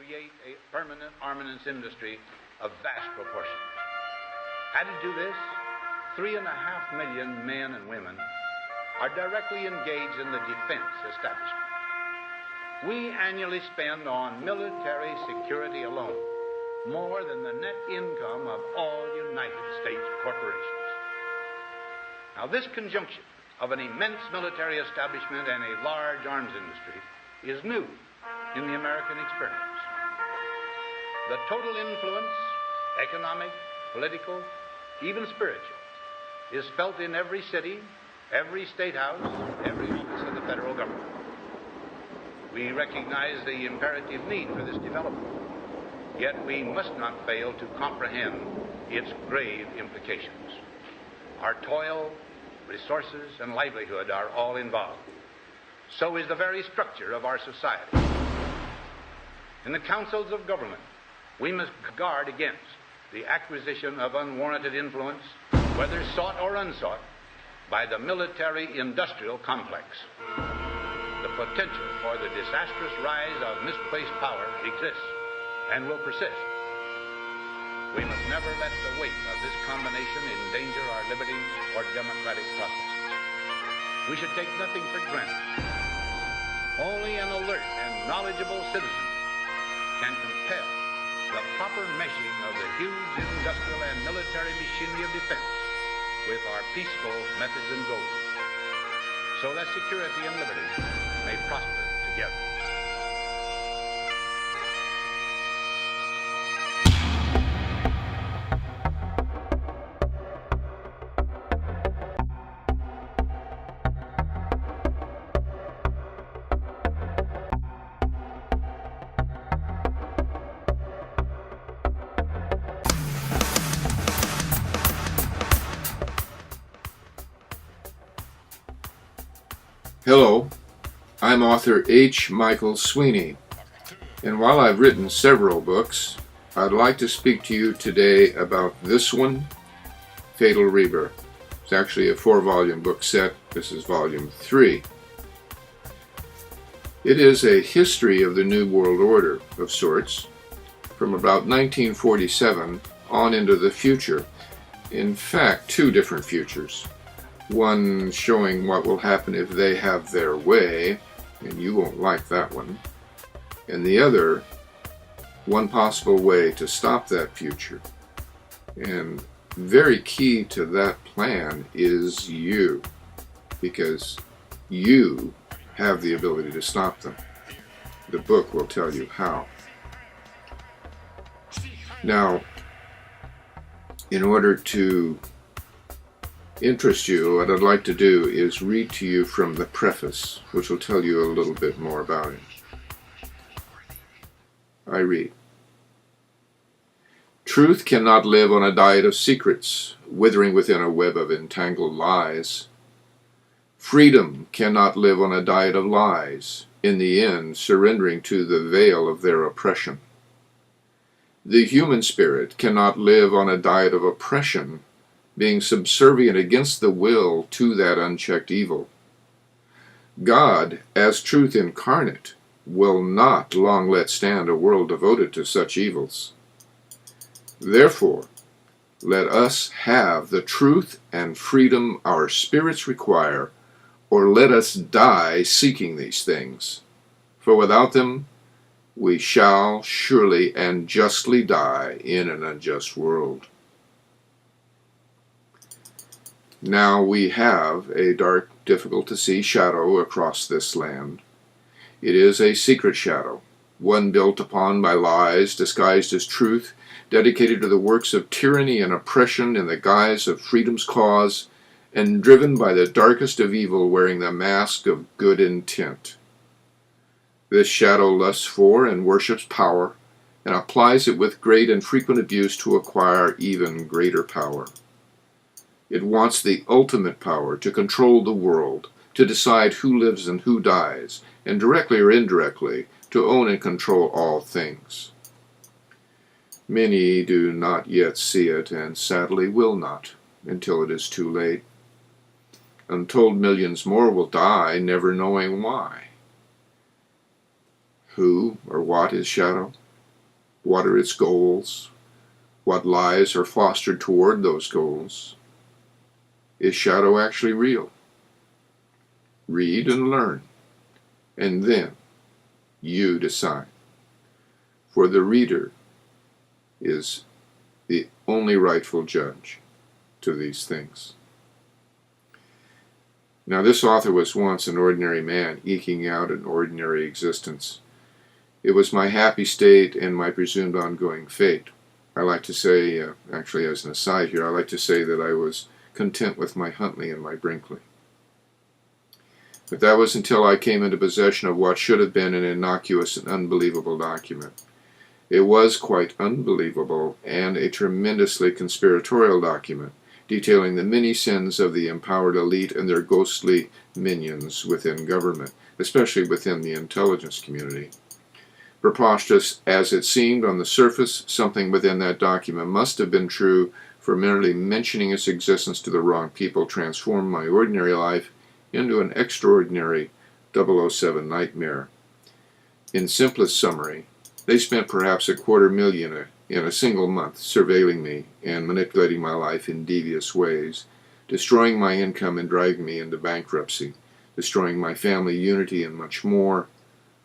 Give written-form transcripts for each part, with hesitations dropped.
create a permanent armaments industry of vast proportions. How to do this? 3.5 million men and women are directly engaged in the defense establishment. We annually spend on military security alone more than the net income of all United States corporations. Now, this conjunction of an immense military establishment and a large arms industry is new in the American experience. The total influence, economic, political, even spiritual, is felt in every city, every state house, every office of the federal government. We recognize the imperative need for this development, yet we must not fail to comprehend its grave implications. Our toil, resources, and livelihood are all involved. So is the very structure of our society. In the councils of government, we must guard against the acquisition of unwarranted influence, whether sought or unsought, by the military-industrial complex. The potential for the disastrous rise of misplaced power exists and will persist. We must never let the weight of this combination endanger our liberties or democratic processes. We should take nothing for granted. Only an alert and knowledgeable citizen can compel the proper meshing of the huge industrial and military machinery of defense with our peaceful methods and goals, so that security and liberty may prosper together. Hello, I'm author H. Michael Sweeney, and while I've written several books, I'd like to speak to you today about this one, Fatal Rebirth. It's actually a 4-volume book set. This is volume 3. It is a history of the New World Order of sorts, from about 1947 on into the future. In fact, 2 different futures. One showing what will happen if they have their way, and you won't like that one. And the other, one possible way to stop that future. And very key to that plan is you, because you have the ability to stop them. The book will tell you how. Now, in order to interest you, what I'd like to do is read to you from the preface, which will tell you a little bit more about it. I read, "Truth cannot live on a diet of secrets, withering within a web of entangled lies. Freedom cannot live on a diet of lies, in the end surrendering to the veil of their oppression. The human spirit cannot live on a diet of oppression, being subservient against the will to that unchecked evil. God, as truth incarnate, will not long let stand a world devoted to such evils. Therefore, let us have the truth and freedom our spirits require, or let us die seeking these things. For without them, we shall surely and justly die in an unjust world." Now we have a dark, difficult-to-see shadow across this land. It is a secret shadow, one built upon by lies disguised as truth, dedicated to the works of tyranny and oppression in the guise of freedom's cause, and driven by the darkest of evil wearing the mask of good intent. This shadow lusts for and worships power, and applies it with great and frequent abuse to acquire even greater power. It wants the ultimate power to control the world, to decide who lives and who dies, and directly or indirectly, to own and control all things. Many do not yet see it, and sadly will not, until it is too late. Untold millions more will die, never knowing why. Who or what is shadow? What are its goals? What lies are fostered toward those goals? Is shadow actually real? Read and learn, and then you decide. For the reader is the only rightful judge to these things. Now, this author was once an ordinary man, eking out an ordinary existence. It was my happy state and my presumed ongoing fate. I like to say, actually as an aside here, I like to say that I was content with my Huntley and my Brinkley. But that was until I came into possession of what should have been an innocuous and unbelievable document. It was quite unbelievable and a tremendously conspiratorial document, detailing the many sins of the empowered elite and their ghostly minions within government, especially within the intelligence community. Preposterous as it seemed on the surface, something within that document must have been true, for merely mentioning its existence to the wrong people transformed my ordinary life into an extraordinary 007 nightmare. In simplest summary, they spent perhaps $250,000 in a single month surveilling me and manipulating my life in devious ways, destroying my income and driving me into bankruptcy, destroying my family unity and much more,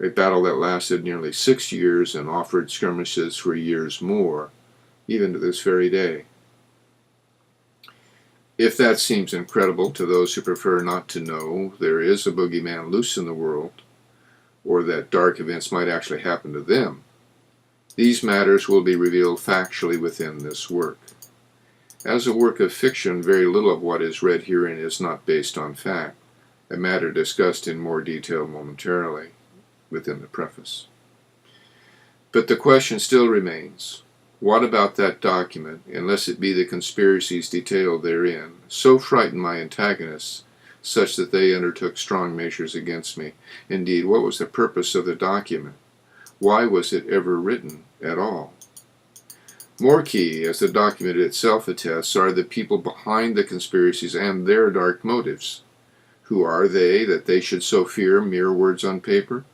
a battle that lasted nearly 6 years and offered skirmishes for years more, even to this very day. If that seems incredible to those who prefer not to know there is a boogeyman loose in the world, or that dark events might actually happen to them, these matters will be revealed factually within this work. As a work of fiction, very little of what is read herein is not based on fact, a matter discussed in more detail momentarily within the preface. But the question still remains, what about that document, unless it be the conspiracies detailed therein, so frightened my antagonists, such that they undertook strong measures against me? Indeed, what was the purpose of the document? Why was it ever written at all? More key, as the document itself attests, are the people behind the conspiracies and their dark motives. Who are they that they should so fear mere words on paper?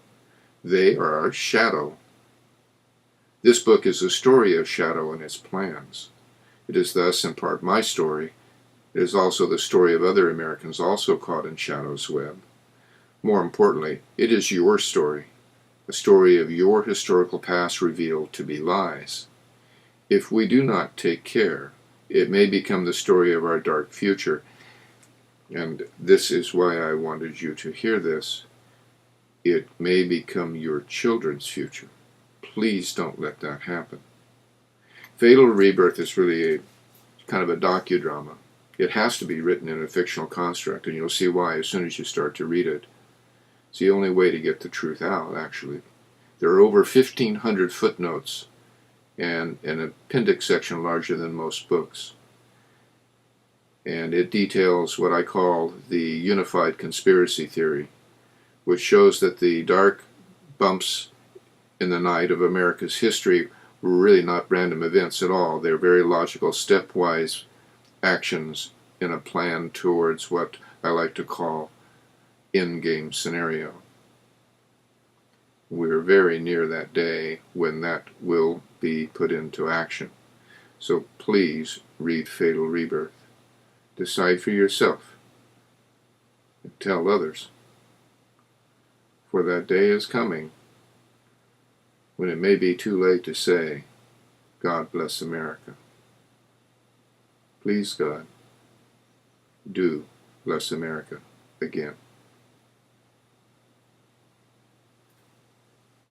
They are shadow. This book is a story of shadow and its plans. It is thus in part my story. It is also the story of other Americans also caught in shadow's web. More importantly, it is your story, a story of your historical past revealed to be lies. If we do not take care, it may become the story of our dark future. And this is why I wanted you to hear this. It may become your children's future. Please don't let that happen. Fatal Rebirth is really a kind of a docudrama. It has to be written in a fictional construct, and you'll see why as soon as you start to read it. It's the only way to get the truth out, actually. There are over 1,500 footnotes and an appendix section larger than most books. And it details what I call the unified conspiracy theory, which shows that the dark bumps in the night of America's history were really not random events at all. They're very logical, stepwise actions in a plan towards what I like to call in-game scenario. We're very near that day when that will be put into action. So please read Fatal Rebirth. Decide for yourself and tell others. For that day is coming when it may be too late to say, God bless America. Please, God, do bless America again.